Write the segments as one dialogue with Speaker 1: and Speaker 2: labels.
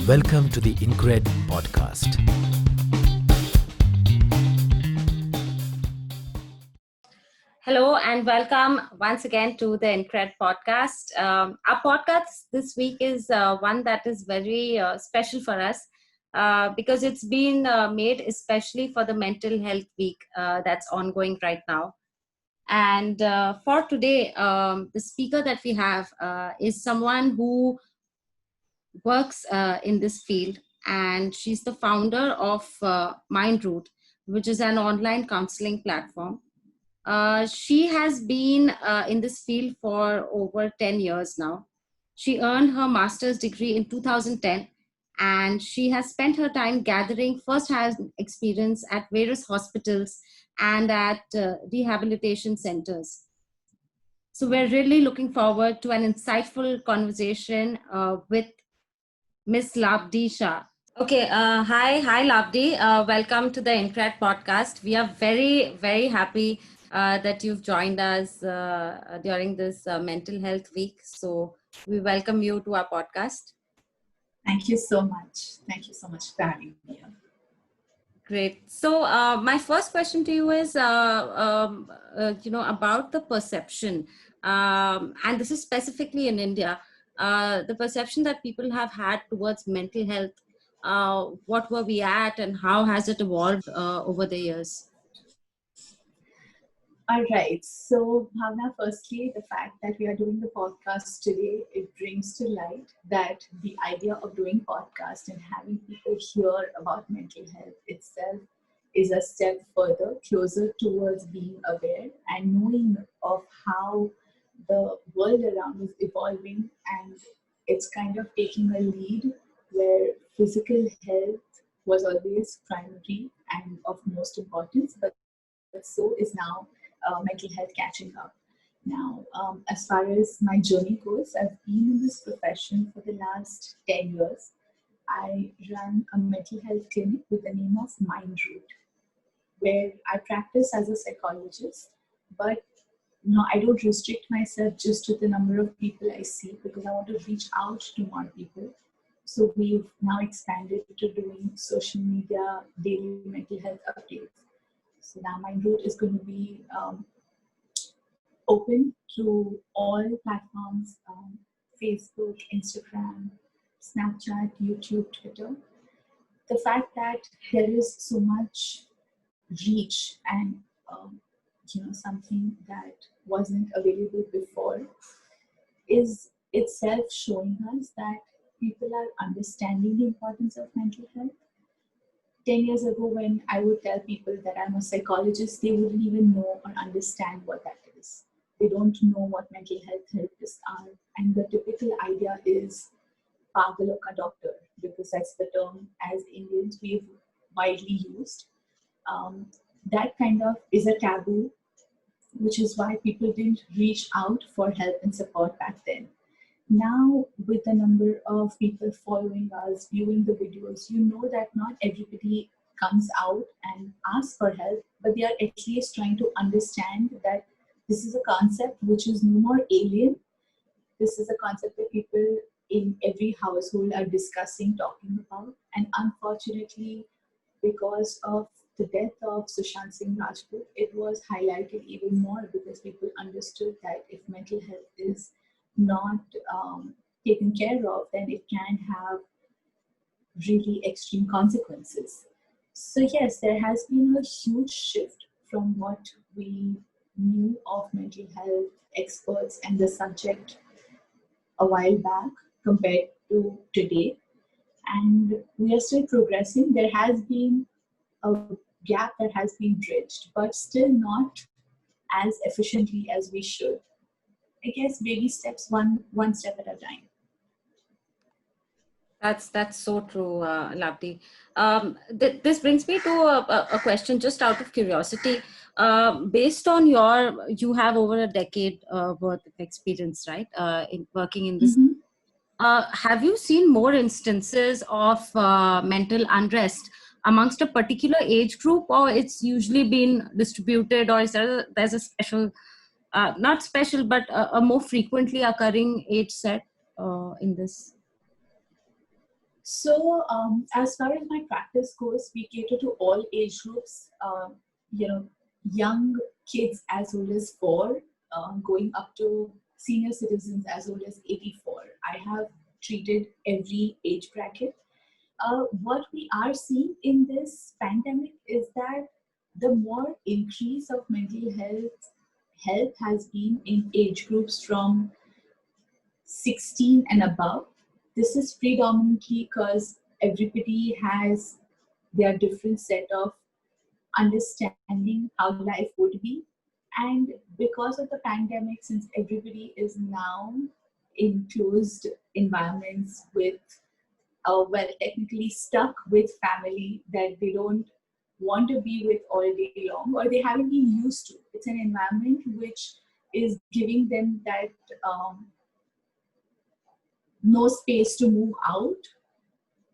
Speaker 1: Welcome to the InCred Podcast.
Speaker 2: Hello and welcome once again to the InCred Podcast. Our podcast this week is one that is very special for us because it's been made especially for the Mental Health Week that's ongoing right now. And for today, the speaker that we have is someone who works in this field, and she's the founder of MindRoot, which is an online counseling platform. She has been in this field for over 10 years now. She earned her master's degree in 2010, and she has spent her time gathering first-hand experience at various hospitals and at rehabilitation centers. So we're really looking forward to an insightful conversation with Miss Labdhi Shah. Okay, hi, Labdhi. Welcome to the InCred Podcast. We are very, very happy that you've joined us during this Mental Health Week. So we welcome you to our podcast.
Speaker 3: Thank you so much. Thank you so much for having me here.
Speaker 2: Great. So my first question to you is, about the perception, and this is specifically in India, the perception that people have had towards mental health. What were we at, and how has it evolved over the years?
Speaker 3: All right. So, Bhavna, firstly, the fact that we are doing the podcast today, it brings to light that the idea of doing podcast and having people hear about mental health itself is a step further, closer towards being aware and knowing of how the world around is evolving, and it's kind of taking a lead where physical health was always primary and of most importance, but so is now mental health catching up. Now, as far as my journey goes, I've been in this profession for the last 10 years. I run a mental health clinic with the name of MindRoot, where I practice as a psychologist, but no, I don't restrict myself just to the number of people I see because I want to reach out to more people. So we've now expanded to doing social media, daily mental health updates. So now MindRoot is going to be open to all platforms, Facebook, Instagram, Snapchat, YouTube, Twitter. The fact that there is so much reach and something that wasn't available before is itself showing us that people are understanding the importance of mental health. 10 years ago, when I would tell people that I'm a psychologist, they wouldn't even know or understand what that is. They don't know what mental health therapists are. And the typical idea is pagal ka doctor, because that's the term as Indians we've widely used. That kind of is a taboo, which is why people didn't reach out for help and support back then. Now, with the number of people following us, viewing the videos, you know that not everybody comes out and asks for help, but they are at least trying to understand that this is a concept which is no more alien. This is a concept that people in every household are discussing, talking about. And unfortunately, because of the death of Sushant Singh Rajput, it was highlighted even more because people understood that if mental health is not taken care of, then it can have really extreme consequences. So yes, there has been a huge shift from what we knew of mental health experts and the subject a while back compared to today. And we are still progressing. There has been a gap that has been bridged, but still not as efficiently as we should. I guess baby steps, one step at a time.
Speaker 2: That's so true, Labdhi. This brings me to a question just out of curiosity. Based on you have over a decade worth of experience, right, in working in this. Have you seen more instances of mental unrest amongst a particular age group, or it's usually been distributed, or is there's a special, not special, but a more frequently occurring age set in this?
Speaker 3: As far as my practice goes, we cater to all age groups. You know, young kids as old as 4, going up to senior citizens as old as 84. I have treated every age bracket. What we are seeing in this pandemic is that the more increase of mental health has been in age groups from 16 and above. This is predominantly because everybody has their different set of understanding how life would be. And because of the pandemic, since everybody is now in closed environments with, technically stuck with family that they don't want to be with all day long, or they haven't been used to. It's an environment which is giving them that no space to move out,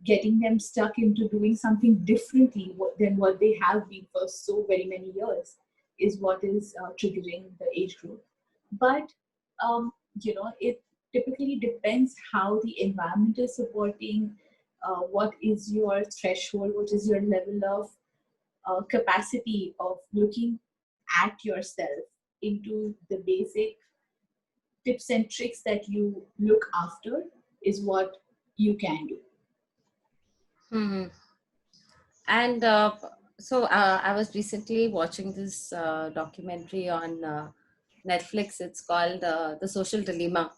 Speaker 3: getting them stuck into doing something differently than what they have been for so very many years is what is triggering the age group. But it typically depends how the environment is supporting, what is your threshold, what is your level of capacity of looking at yourself into the basic tips and tricks that you look after is what you can do.
Speaker 2: Hmm. And I was recently watching this documentary on Netflix. It's called The Social Dilemma.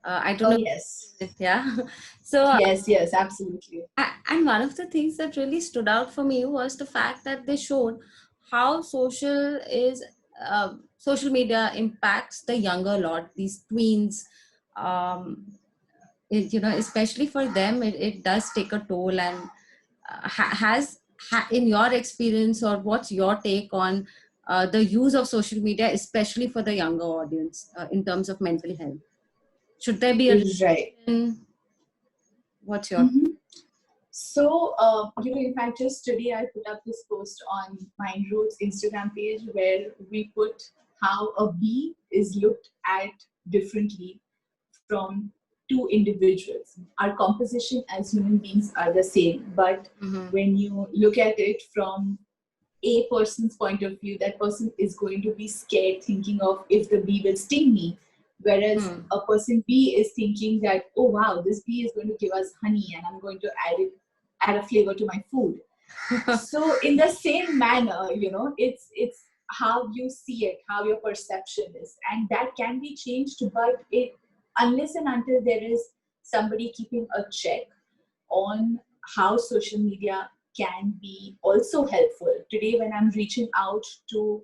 Speaker 2: I don't
Speaker 3: Oh,
Speaker 2: know.
Speaker 3: yes.
Speaker 2: Yeah. So,
Speaker 3: Yes, absolutely.
Speaker 2: and one of the things that really stood out for me was the fact that they showed how social media impacts the younger lot, these tweens. Um, Especially for them, it does take a toll. And in your experience, or what's your take on the use of social media, especially for the younger audience, in terms of mental health? Should there be a
Speaker 3: Right.
Speaker 2: restriction? What's your
Speaker 3: Mm-hmm. So, in fact, just today I put up this post on Mind Root's Instagram page where we put how a bee is looked at differently from two individuals. Our composition as human beings are the same, but when you look at it from a person's point of view, that person is going to be scared, thinking of if the bee will sting me. Whereas a person B is thinking that, oh wow, this bee is going to give us honey and I'm going to add a flavor to my food. So in the same manner, it's how you see it, how your perception is. And that can be changed, but unless and until there is somebody keeping a check on how social media can be also helpful. Today, when I'm reaching out to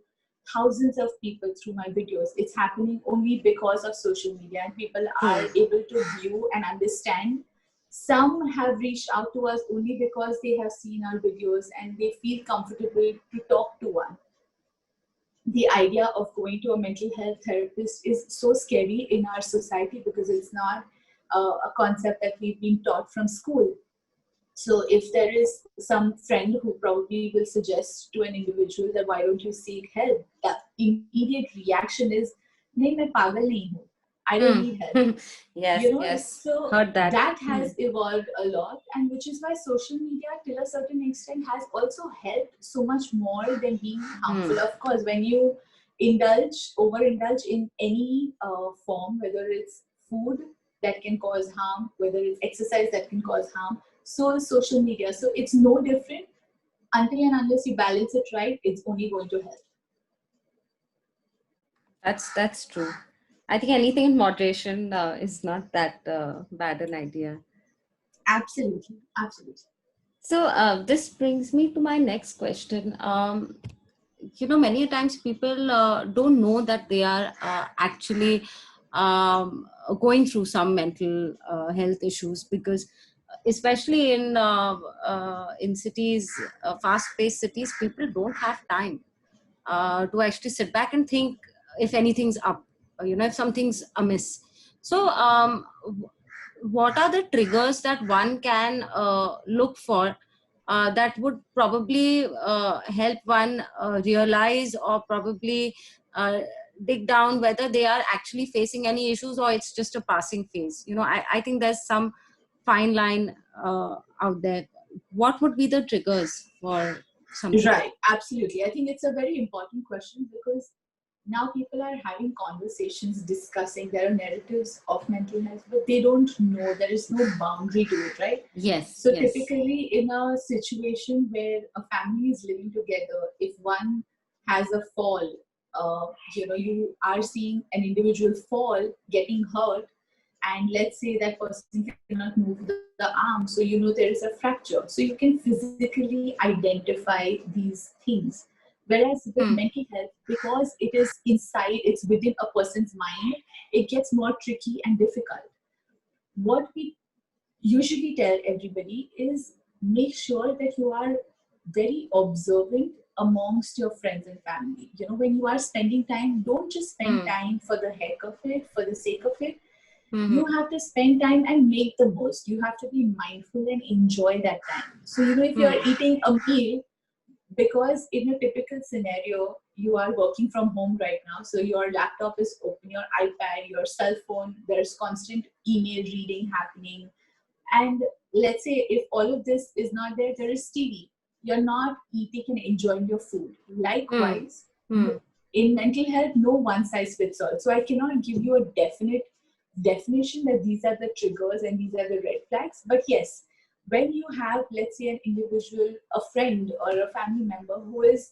Speaker 3: thousands of people through my videos, it's happening only because of social media, and people are able to view and understand. Some have reached out to us only because they have seen our videos and they feel comfortable to talk to one. The idea of going to a mental health therapist is so scary in our society because it's not a concept that we've been taught from school. So if there is some friend who probably will suggest to an individual that why don't you seek help, the immediate reaction is, nahi, main pagal nahi hu. I don't need help.
Speaker 2: Yes.
Speaker 3: So
Speaker 2: Heard that.
Speaker 3: has evolved a lot, and which is why social media till a certain extent has also helped so much more than being harmful. Of course, when you overindulge in any form, whether it's food that can cause harm, whether it's exercise that can cause harm, so is social media. So it's no different. Until and unless you balance it right, it's only going to help.
Speaker 2: That's true. I think anything in moderation is not that bad an idea.
Speaker 3: Absolutely.
Speaker 2: So this brings me to my next question. Many times people don't know that they are actually going through some mental health issues, because especially in cities, fast-paced cities, people don't have time to actually sit back and think if anything's up, if something's amiss. So what are the triggers that one can look for that would probably help one realize, or probably dig down whether they are actually facing any issues or it's just a passing phase? I think there's some fine line out there. What would be the triggers for something?
Speaker 3: Right, absolutely. I think it's a very important question because now people are having conversations discussing there are narratives of mental health, but they don't know there is no boundary to it, right?
Speaker 2: Yes.
Speaker 3: So
Speaker 2: yes.
Speaker 3: typically in a situation where a family is living together, if one has a fall, you are seeing an individual fall, getting hurt, and let's say that person cannot move the arm, so there is a fracture. So you can physically identify these things. Whereas with mental health, because it is inside, it's within a person's mind, it gets more tricky and difficult. What we usually tell everybody is make sure that you are very observant amongst your friends and family. When you are spending time, don't just spend time for the heck of it, for the sake of it. You have to spend time and make the most. You have to be mindful and enjoy that time. So, if you're eating a meal, because in a typical scenario, you are working from home right now, so your laptop is open, your iPad, your cell phone, there's constant email reading happening. And let's say if all of this is not there, there is TV. You're not eating and enjoying your food. Likewise, in mental health, no one size fits all. So I cannot give you a definite definition that these are the triggers and these are the red flags. But yes, when you have, let's say, an individual, a friend or a family member who is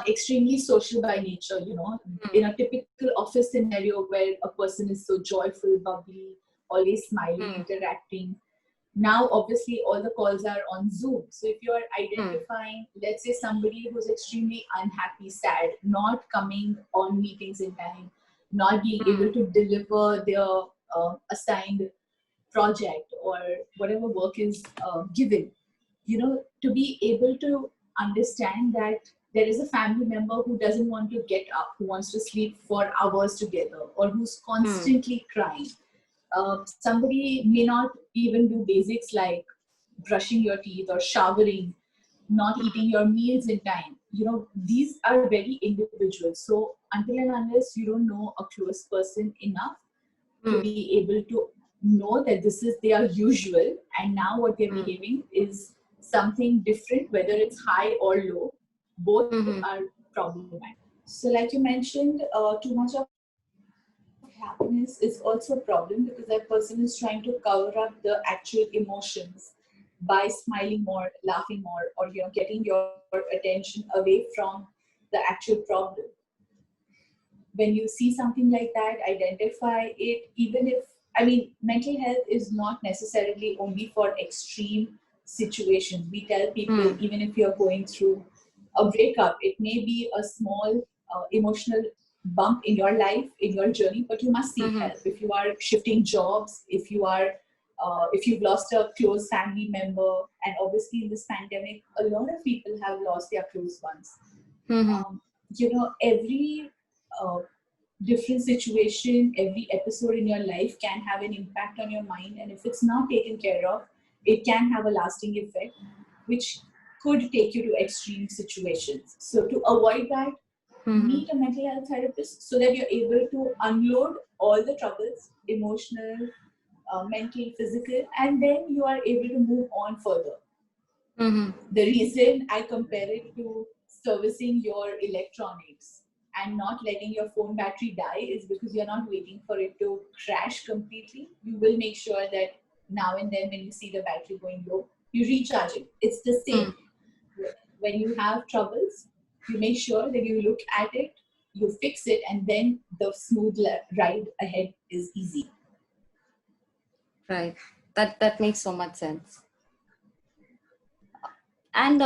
Speaker 3: extremely social by nature, in a typical office scenario where a person is so joyful, bubbly, always smiling, interacting. Now, obviously, all the calls are on Zoom. So if you are identifying, let's say, somebody who's extremely unhappy, sad, not coming on meetings in time, not being able to deliver their assigned project or whatever work is given, to be able to understand that there is a family member who doesn't want to get up, who wants to sleep for hours together, or who's constantly crying. Somebody may not even do basics like brushing your teeth or showering, not eating your meals in time. These are very individual. So until and unless you don't know a close person enough to be able to know that this is their usual, and now what they're behaving is something different, whether it's high or low, both are problematic. So like you mentioned, too much of happiness is also a problem because that person is trying to cover up the actual emotions by smiling more, laughing more, or getting your attention away from the actual problem. When you see something like that, identify it. Even if, mental health is not necessarily only for extreme situations. We tell people, even if you're going through a breakup, it may be a small emotional bump in your life, in your journey, but you must seek help. If you are shifting jobs, if you've lost a close family member, and obviously in this pandemic, a lot of people have lost their close ones. Every different situation, every episode in your life can have an impact on your mind, and if it's not taken care of, it can have a lasting effect, which could take you to extreme situations. So to avoid that, meet a mental health therapist so that you're able to unload all the troubles, emotional, mental, physical, and then you are able to move on further. The reason I compare it to servicing your electronics and not letting your phone battery die is because you're not waiting for it to crash completely. You will make sure that now and then when you see the battery going low, you recharge it. It's the same. When you have troubles, you make sure that you look at it, you fix it, and then the smooth ride ahead is easy.
Speaker 2: Right. That makes so much sense. And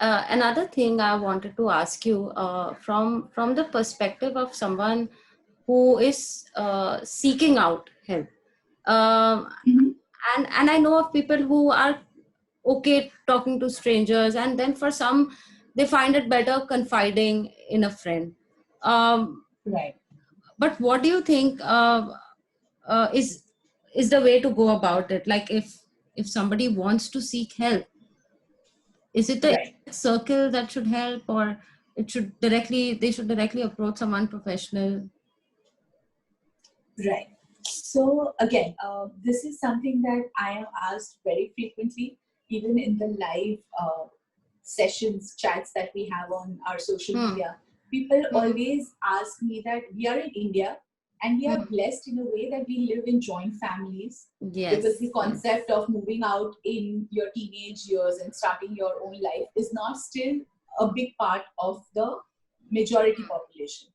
Speaker 2: another thing I wanted to ask you, from the perspective of someone who is seeking out help, and I know of people who are okay talking to strangers, and then for some they find it better confiding in a friend.
Speaker 3: Right.
Speaker 2: But what do you think is the way to go about it? Like if somebody wants to seek help, is it the circle that should help, or they should directly approach someone professional?
Speaker 3: Right. So again, this is something that I am asked very frequently, even in the live sessions, chats that we have on our social media. People always ask me that we are in India and we are blessed in a way that we live in joint families, because the concept of moving out in your teenage years and starting your own life is not still a big part of the majority population.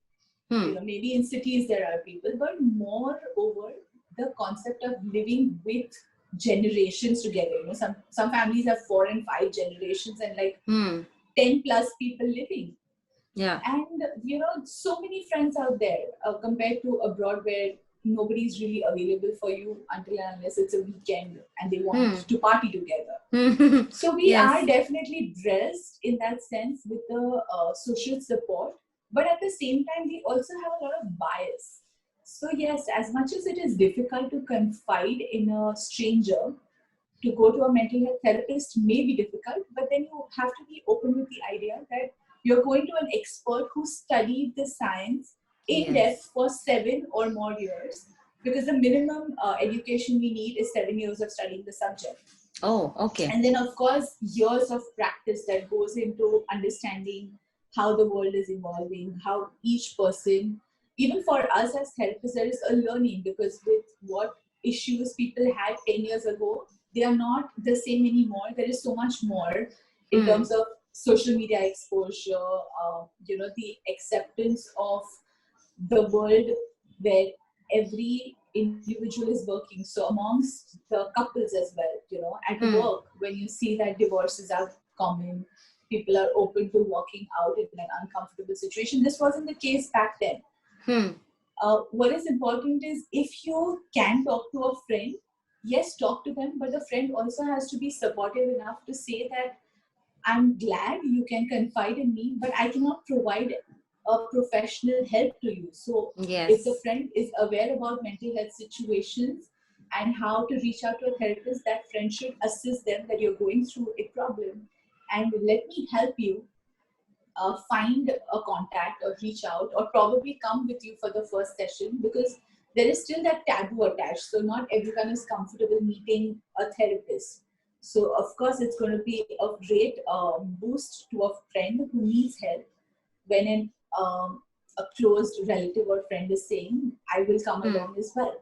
Speaker 3: You know, maybe in cities there are people, but moreover, the concept of living with generations together. You know, some families have 4 and 5 generations and like 10 plus people living.
Speaker 2: Yeah.
Speaker 3: And you know, so many friends out there compared to abroad where nobody is really available for you until and unless it's a weekend and they want to party together. So we are definitely dressed in that sense with the social support, but at the same time we also have a lot of bias. So yes, as much as it is difficult to confide in a stranger, to go to a mental health therapist may be difficult, but then you have to be open with the idea that you're going to an expert who studied the science in depth for 7 or more years, because the minimum education we need is 7 years of studying the subject.
Speaker 2: Oh, okay.
Speaker 3: And then of course years of practice that goes into understanding how the world is evolving, how each person, even for us as therapists, there is a learning, because with what issues people had 10 years ago, they are not the same anymore. There is so much more in terms of social media exposure, you know, the acceptance of the world where every individual is working. So amongst the couples as well, you know, at work, when you see that divorces are common, people are open to walking out in an uncomfortable situation. This wasn't the case back then. What is important is, if you can talk to a friend, yes, talk to them, but the friend also has to be supportive enough to say that I'm glad you can confide in me, but I cannot provide a professional help to you. So if the friend is aware about mental health situations and how to reach out to a therapist, that friend should assist them that you're going through a problem and let me help you find a contact or reach out, or probably come with you for the first session, because there is still that taboo attached. So not everyone is comfortable meeting a therapist. So of course it's going to be a great boost to a friend who needs help when a close relative or friend is saying, I will come along as well.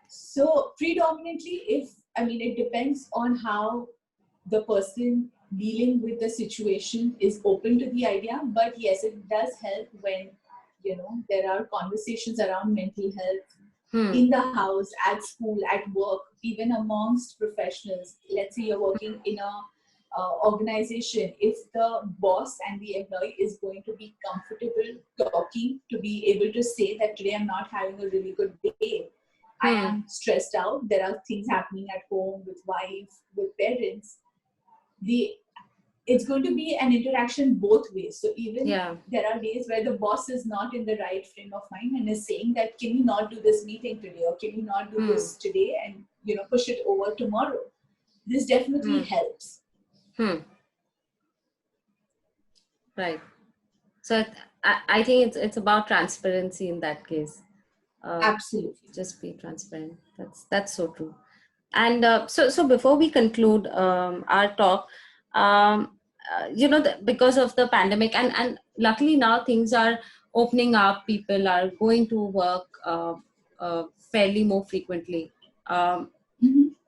Speaker 3: So predominantly, it depends on how the person dealing with the situation is open to the idea. But yes, it does help when, you know, there are conversations around mental health in the house, at school, at work, even amongst professionals. Let's say you're working in a organization. If the boss and the employee is going to be comfortable talking, to be able to say that today I'm not having a really good day, I am stressed out, there are things happening at home with wife, with parents, it's going to be an interaction both ways. So even there are days where the boss is not in the right frame of mind and is saying that, can we not do this meeting today, or can we not do this today and, you know, push it over tomorrow. This definitely helps.
Speaker 2: Right. So I think it's about transparency in that case.
Speaker 3: Absolutely.
Speaker 2: Just be transparent. That's so true. And so before we conclude our talk, you know, because of the pandemic, and luckily now things are opening up, people are going to work fairly more frequently.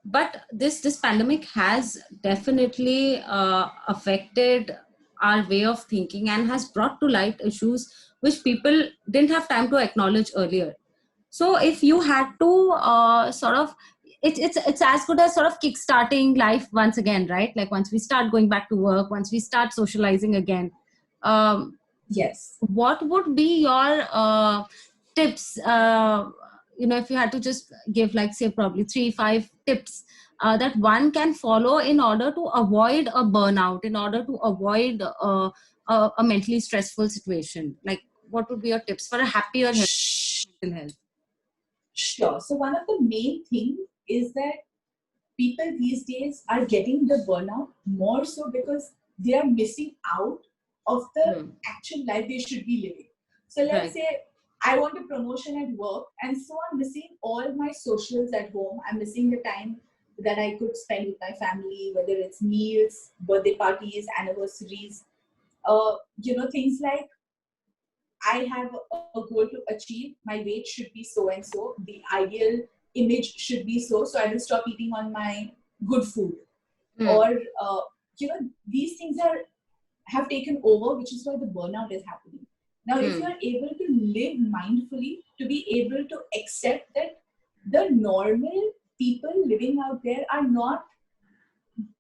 Speaker 2: But this pandemic has definitely affected our way of thinking and has brought to light issues which people didn't have time to acknowledge earlier. So if you had to sort of, it's as good as sort of kickstarting life once again, right? Like once we start going back to work, once we start socializing again.
Speaker 3: Yes.
Speaker 2: What would be your tips? You know, if you had to just give, like, say, probably 3-5 tips that one can follow in order to avoid a burnout, in order to avoid a mentally stressful situation. Like, what would be your tips for a happier mental health?
Speaker 3: Sure. So one of the main things is that people these days are getting the burnout more so because they are missing out of the actual life they should be living. So let's say I want a promotion at work, and so I'm missing all my socials at home. I'm missing the time that I could spend with my family, whether it's meals, birthday parties, anniversaries, things like I have a goal to achieve. My weight should be so and so. The ideal image should be so. So I will stop eating on my good food. Or, these things have taken over, which is why the burnout is happening. Now, if you are able to live mindfully, to be able to accept that the normal people living out there are not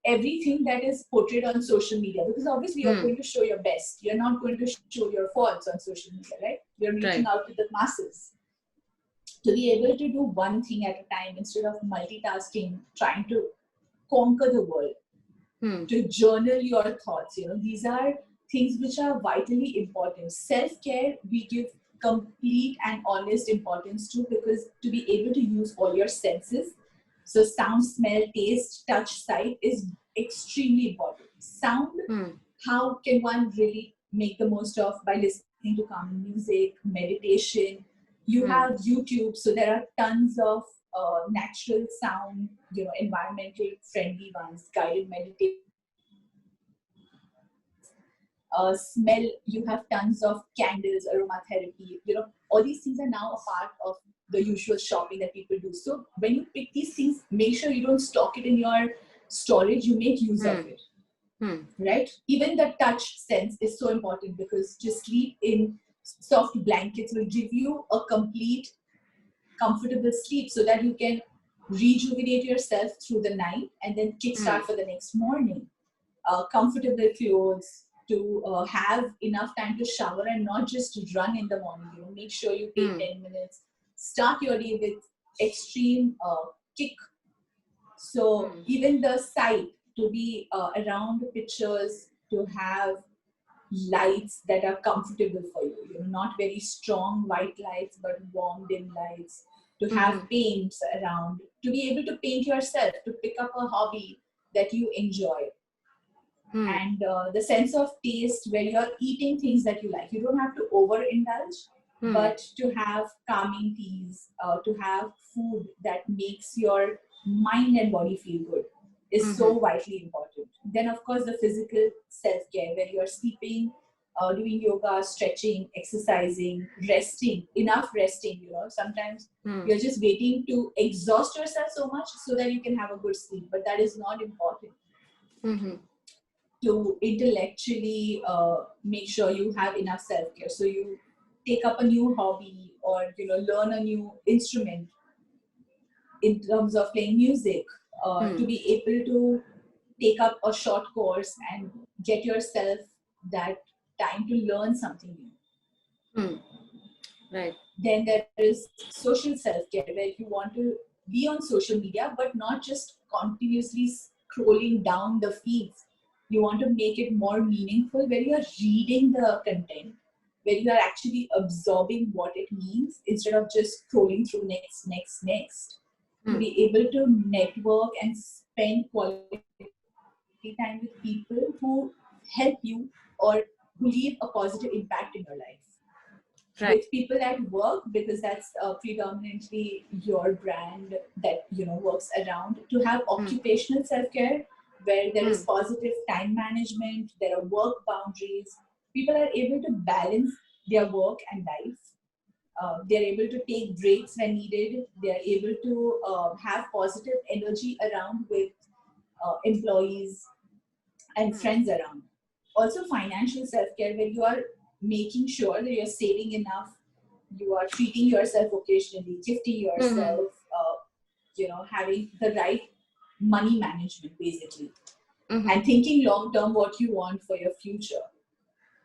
Speaker 3: everything that is portrayed on social media, because obviously you're going to show your best. You're not going to show your faults on social media, right? You're reaching out to the masses. To be able to do one thing at a time instead of multitasking, trying to conquer the world, to journal your thoughts, these are things which are vitally important. Self-care, we give complete and honest importance to, because to be able to use all your senses, so sound, smell, taste, touch, sight is extremely important. Sound, how can one really make the most of? By listening to calming music, meditation. You have YouTube, so there are tons of natural sound, environmental friendly ones, guided meditation. Smell, you have tons of candles, aromatherapy, all these things are now a part of the usual shopping that people do. So when you pick these things, make sure you don't stock it in your storage, you make use of it. Right? Even the touch sense is so important, because just sleep in soft blankets will give you a complete, comfortable sleep, so that you can rejuvenate yourself through the night and then kickstart for the next morning. Comfortable clothes, to have enough time to shower and not just run in the morning. Make sure you take 10 minutes. Start your day with extreme kick. So even the sight, to be around pictures, to have lights that are comfortable for you, not very strong white lights, but warm dim lights. To have paints around, to be able to paint yourself, to pick up a hobby that you enjoy. And the sense of taste, where you're eating things that you like. You don't have to overindulge, but to have calming teas, to have food that makes your mind and body feel good is so vitally important. Then, of course, the physical self-care, where you're sleeping, doing yoga, stretching, exercising, resting, enough resting. Sometimes you're just waiting to exhaust yourself so much so that you can have a good sleep, but that is not important. To intellectually make sure you have enough self-care. So you take up a new hobby, or learn a new instrument in terms of playing music, to be able to take up a short course and get yourself that time to learn something new.
Speaker 2: Right.
Speaker 3: Then there is social self-care, where you want to be on social media, but not just continuously scrolling down the feeds. You want to make it more meaningful, where you are reading the content, where you are actually absorbing what it means, instead of just scrolling through next. To be able to network and spend quality time with people who help you, or who leave a positive impact in your life.
Speaker 2: Right.
Speaker 3: With people at work, because that's predominantly your brand that works around. To have occupational self-care, where there is positive time management, there are work boundaries. People are able to balance their work and life. They're able to take breaks when needed. They're able to have positive energy around with employees and friends around. Also, financial self-care, where you are making sure that you're saving enough, you are treating yourself occasionally, gifting yourself, having the right money management, basically. And thinking long-term what you want for your future.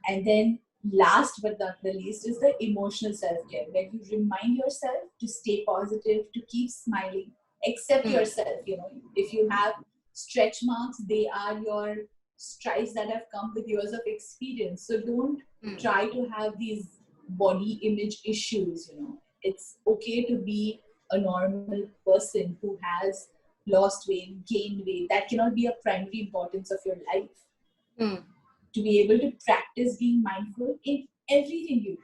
Speaker 3: And then last but not the least is the emotional self-care, where you remind yourself to stay positive, to keep smiling, accept yourself. If you have stretch marks, they are your strides that have come with years of experience. So don't try to have these body image issues. It's okay to be a normal person who has lost weight, gained weight. That cannot be a primary importance of your life. To be able to practice being mindful in everything you do.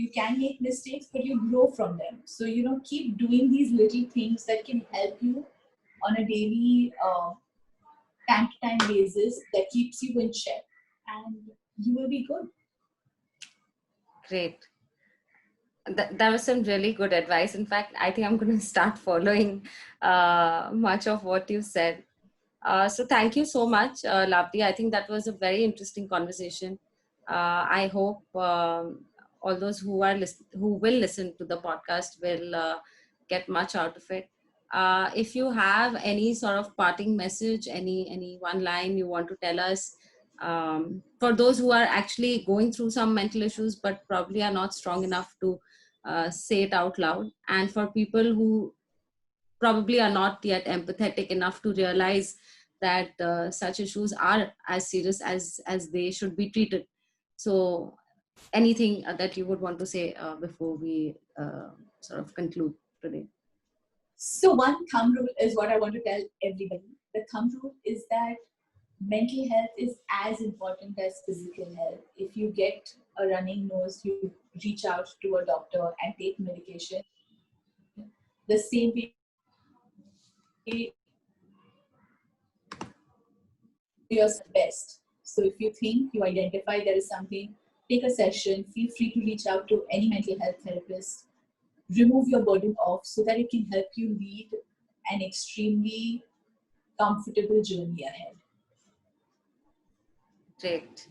Speaker 3: You can make mistakes, but you grow from them. So, keep doing these little things that can help you on a daily, time to time basis that keeps you in check, and you will be good.
Speaker 2: Great. That was some really good advice. In fact, I think I'm going to start following much of what you said. So thank you so much, Labdhi. I think that was a very interesting conversation. I hope all those who will listen to the podcast will get much out of it. If you have any sort of parting message, any one line you want to tell us, for those who are actually going through some mental issues but probably are not strong enough to say it out loud, and for people who probably are not yet empathetic enough to realize that such issues are as serious as they should be treated. So anything that you would want to say before we sort of conclude today?
Speaker 3: So, one thumb rule is what I want to tell everybody. The thumb rule is that mental health is as important as physical health. If you get a running nose, you reach out to a doctor and take medication. The same way your best. So if you think you identify there is something, take a session. Feel free to reach out to any mental health therapist. Remove your burden off so that it can help you lead an extremely comfortable journey ahead.
Speaker 2: Great.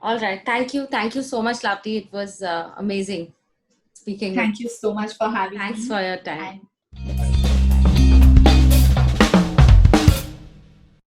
Speaker 2: All right. Thank you. Thank you so much, Labdhi. It was amazing speaking.
Speaker 3: Thank you so much for having me.
Speaker 2: Thanks for your time.
Speaker 3: And